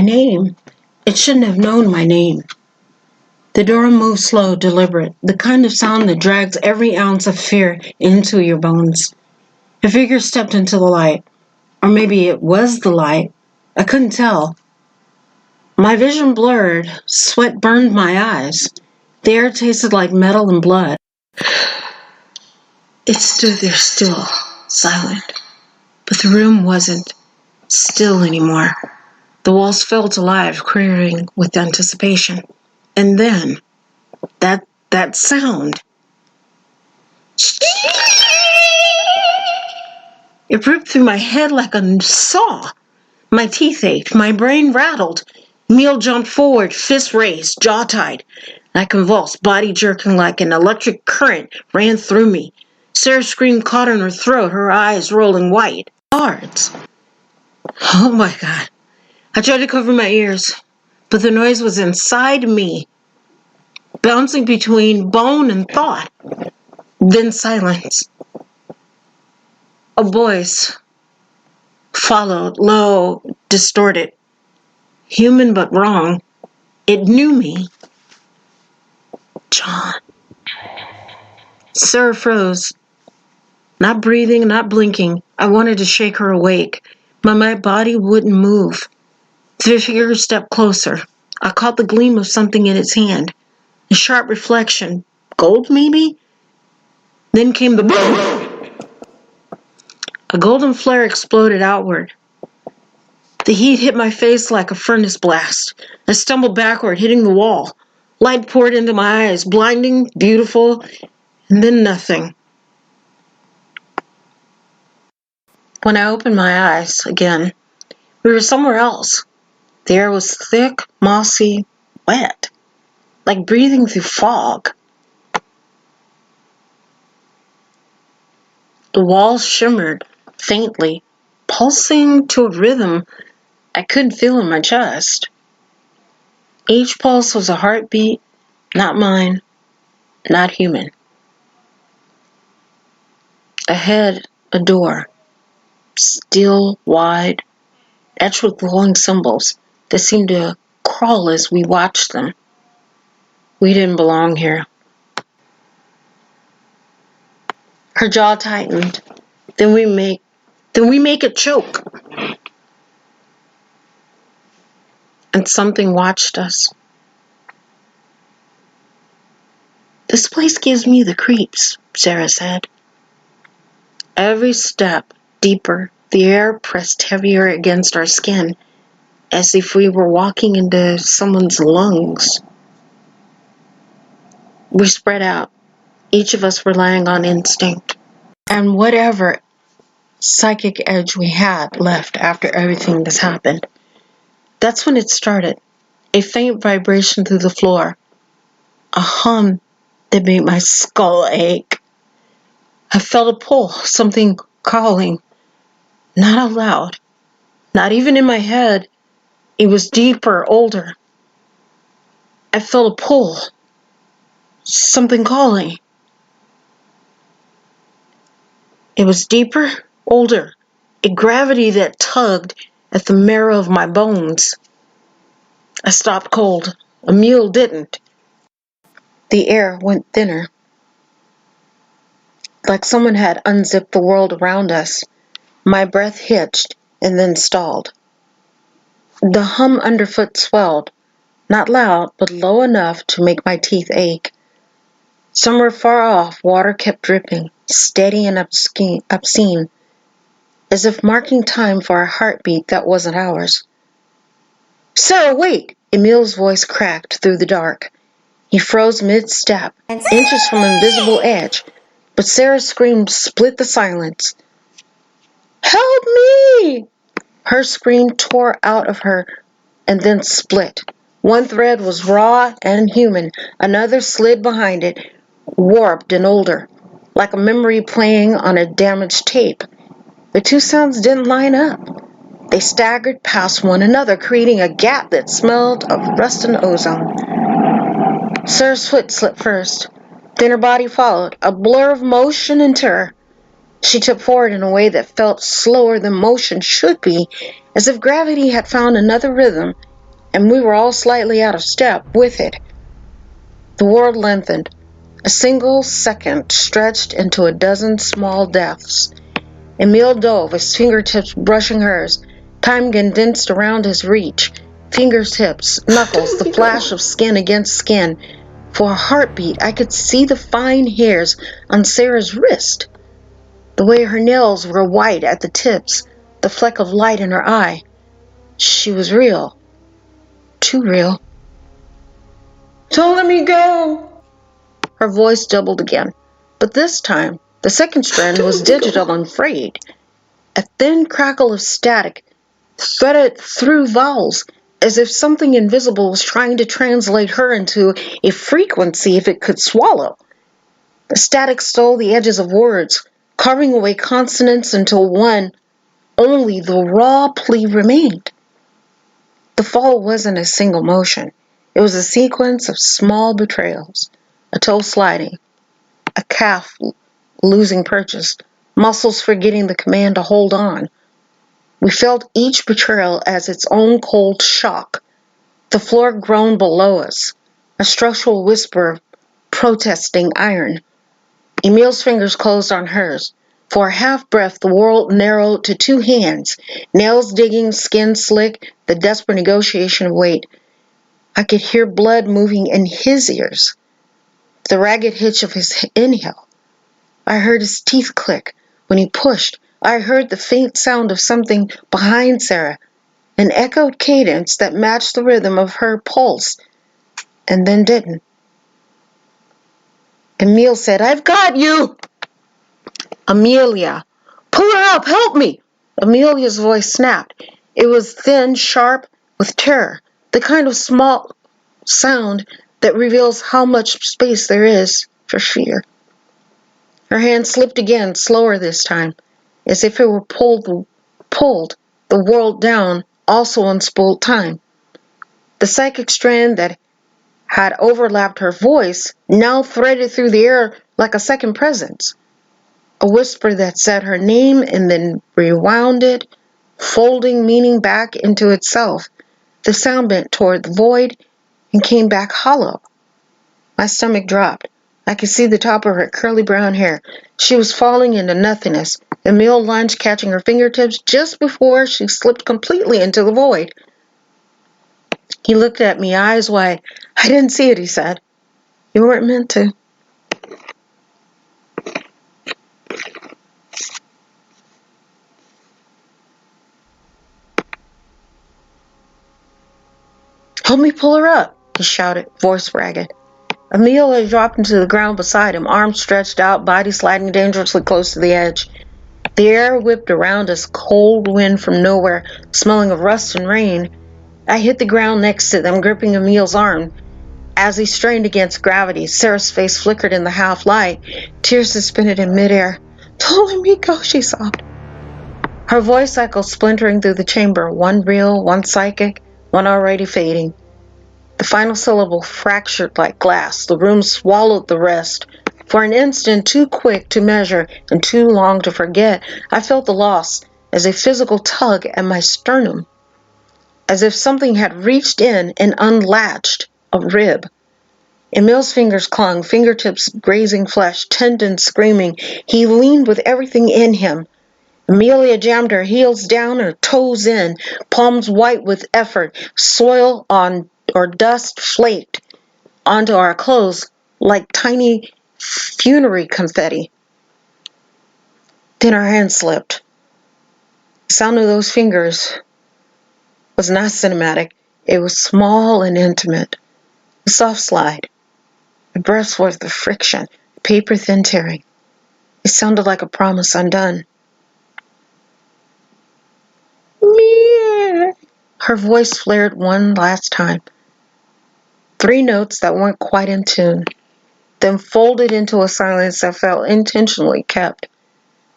my name. It shouldn't have known my name. The door moved slow, deliberate, the kind of sound that drags every ounce of fear into your bones. A figure stepped into the light. Or maybe it was the light. I couldn't tell. My vision blurred. Sweat burned my eyes. The air tasted like metal and blood. It stood there still, silent. But the room wasn't still anymore. The walls felt alive, quivering with anticipation. And then, that sound. It ripped through my head like a saw. My teeth ached, my brain rattled. Emil jumped forward, fists raised, jaw tied. I convulsed, body jerking like an electric current ran through me. Sarah's scream caught in her throat, her eyes rolling white. Guards. Oh my God. I tried to cover my ears, but the noise was inside me, bouncing between bone and thought. Then silence. A voice followed, low, distorted. Human but wrong. It knew me. John. Sarah froze. Not breathing, not blinking. I wanted to shake her awake, but my body wouldn't move. The figure stepped closer. I caught the gleam of something in its hand. A sharp reflection. Gold, maybe? Then came the boom! A golden flare exploded outward. The heat hit my face like a furnace blast. I stumbled backward, hitting the wall. Light poured into my eyes, blinding, beautiful, and then nothing. When I opened my eyes again, we were somewhere else. The air was thick, mossy, wet, like breathing through fog. The walls shimmered faintly, pulsing to a rhythm I couldn't feel in my chest. Each pulse was a heartbeat, not mine, not human. Ahead, a door, still, wide, etched with glowing symbols that seemed to crawl as we watched them. We didn't belong here. Her jaw tightened. Then we make it choke. And something watched us. This place gives me the creeps, Sarah said. Every step deeper, the air pressed heavier against our skin, as if we were walking into someone's lungs. We spread out, each of us relying on instinct, and whatever psychic edge we had left after everything that's happened. That's when it started, a faint vibration through the floor, a hum that made my skull ache. I felt a pull, something calling, not out loud, not even in my head. It was deeper, older. I felt a pull, something calling. It was deeper, older, a gravity that tugged at the marrow of my bones. I stopped cold. Emil didn't. The air went thinner, like someone had unzipped the world around us. My breath hitched and then stalled. The hum underfoot swelled, not loud, but low enough to make my teeth ache. Somewhere far off, water kept dripping, steady and obscene, as if marking time for a heartbeat that wasn't ours. Sarah, wait! Emil's voice cracked through the dark. He froze mid-step, inches from invisible edge, but Sarah's scream split the silence. Help me! Her scream tore out of her and then split. One thread was raw and human, another slid behind it, warped and older, like a memory playing on a damaged tape. The two sounds didn't line up. They staggered past one another, creating a gap that smelled of rust and ozone. Sarah's foot slipped first, then her body followed, a blur of motion and terror. She tipped forward in a way that felt slower than motion should be, as if gravity had found another rhythm and we were all slightly out of step with it. The world lengthened. A single second stretched into a dozen small deaths. Emil dove, his fingertips brushing hers. Time condensed around his reach. Fingers, hips, knuckles, the flash of skin against skin. For a heartbeat, I could see the fine hairs on Sarah's wrist. The way her nails were white at the tips, the fleck of light in her eye. She was real. Too real. "Don't let me go!" Her voice doubled again. But this time, the second strand was digital and frayed. A thin crackle of static threaded through vowels, as if something invisible was trying to translate her into a frequency if it could swallow. The static stole the edges of words, carving away consonants until one, only the raw plea remained. The fall wasn't a single motion. It was a sequence of small betrayals. A toe sliding, a calf losing purchase, muscles forgetting the command to hold on. We felt each betrayal as its own cold shock. The floor groaned below us, a structural whisper of protesting iron. Emil's fingers closed on hers. For a half-breath, the world narrowed to two hands, nails digging, skin slick, the desperate negotiation of weight. I could hear blood moving in his ears, the ragged hitch of his inhale. I heard his teeth click when he pushed. I heard the faint sound of something behind Sarah, an echoed cadence that matched the rhythm of her pulse, and then didn't. Emil said, "I've got you!" "Amelia, pull her up, help me!" Amelia's voice snapped. It was thin, sharp, with terror, the kind of small sound that reveals how much space there is for fear. Her hand slipped again, slower this time, as if it were pulled the world down, also unspooled time. The psychic strand that had overlapped her voice now threaded through the air like a second presence. A whisper that said her name and then rewound it, folding meaning back into itself. The sound bent toward the void and came back hollow. My stomach dropped. I could see the top of her curly brown hair. She was falling into nothingness. Emil lunged, catching her fingertips just before she slipped completely into the void. He looked at me, eyes wide. "I didn't see it," he said. "You weren't meant to." "Help me pull her up," he shouted, voice ragged. Emil had dropped into the ground beside him, arms stretched out, body sliding dangerously close to the edge. The air whipped around us, cold wind from nowhere, smelling of rust and rain. I hit the ground next to them, gripping Emil's arm. As he strained against gravity, Sarah's face flickered in the half-light, tears suspended in midair. "Don't let me go," she sobbed. Her voice echoed, splintering through the chamber, one real, one psychic, one already fading. The final syllable fractured like glass. The room swallowed the rest. For an instant, too quick to measure and too long to forget, I felt the loss as a physical tug at my sternum, as if something had reached in and unlatched a rib. Emil's fingers clung, fingertips grazing flesh, tendons screaming. He leaned with everything in him. Amelia jammed her heels down, her toes in, palms white with effort, soil on or dust flaked onto our clothes like tiny funerary confetti. Then our hands slipped. The sound of those fingers was not cinematic. It was small and intimate. A soft slide. A breath's worth of friction. Paper thin tearing. It sounded like a promise undone. "Meh." Her voice flared one last time. 3 notes that weren't quite in tune, then folded into a silence that felt intentionally kept.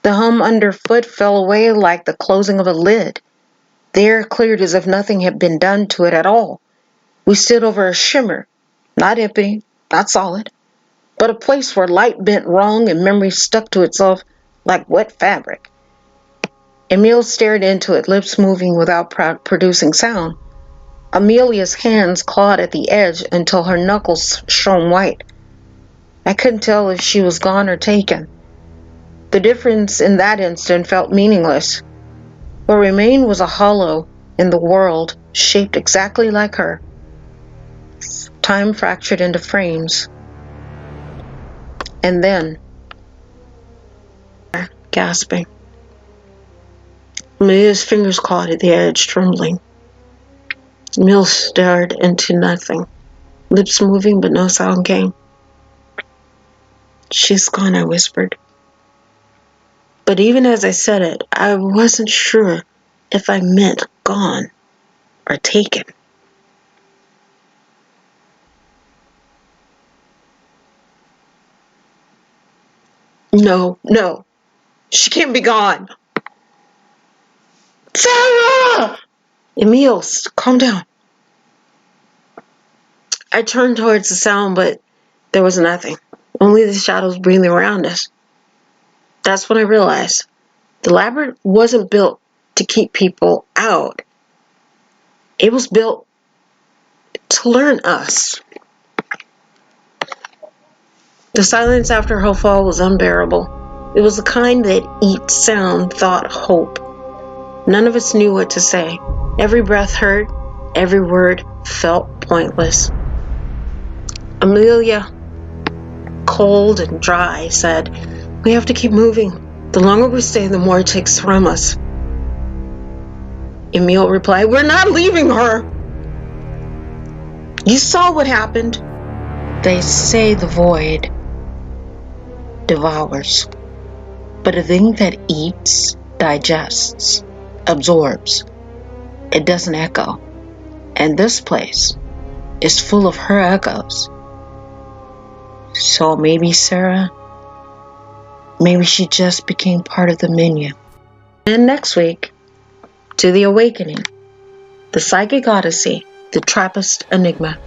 The hum underfoot fell away like the closing of a lid. The air cleared as if nothing had been done to it at all. We stood over a shimmer, not empty, not solid, but a place where light bent wrong and memory stuck to itself like wet fabric. Emil stared into it, lips moving without producing sound. Amelia's hands clawed at the edge until her knuckles shone white. I couldn't tell if she was gone or taken. The difference in that instant felt meaningless. What remained was a hollow in the world shaped exactly like her. Time fractured into frames. And then, gasping. Amelia's fingers clawed at the edge, trembling. Emil stared into nothing, lips moving but no sound came. "She's gone," I whispered. But even as I said it, I wasn't sure if I meant gone or taken. No, she can't be gone. Sarah! Emil, calm down. I turned towards the sound, but there was nothing. Only the shadows breathing around us. That's when I realized the labyrinth wasn't built to keep people out. It was built to learn us. The silence after her fall was unbearable. It was the kind that each sound, thought, hope. None of us knew what to say. Every breath hurt. Every word felt pointless. Amelia, cold and dry, said, "We have to keep moving. The longer we stay, the more it takes from us." Emil replied, "We're not leaving her. You saw what happened." They say the void devours, but a thing that eats, digests, absorbs, it doesn't echo. And this place is full of her echoes. So maybe Sarah, maybe she just became part of the menu. And next week, to the awakening, the Psychic Odyssey, the Trappist Enigma.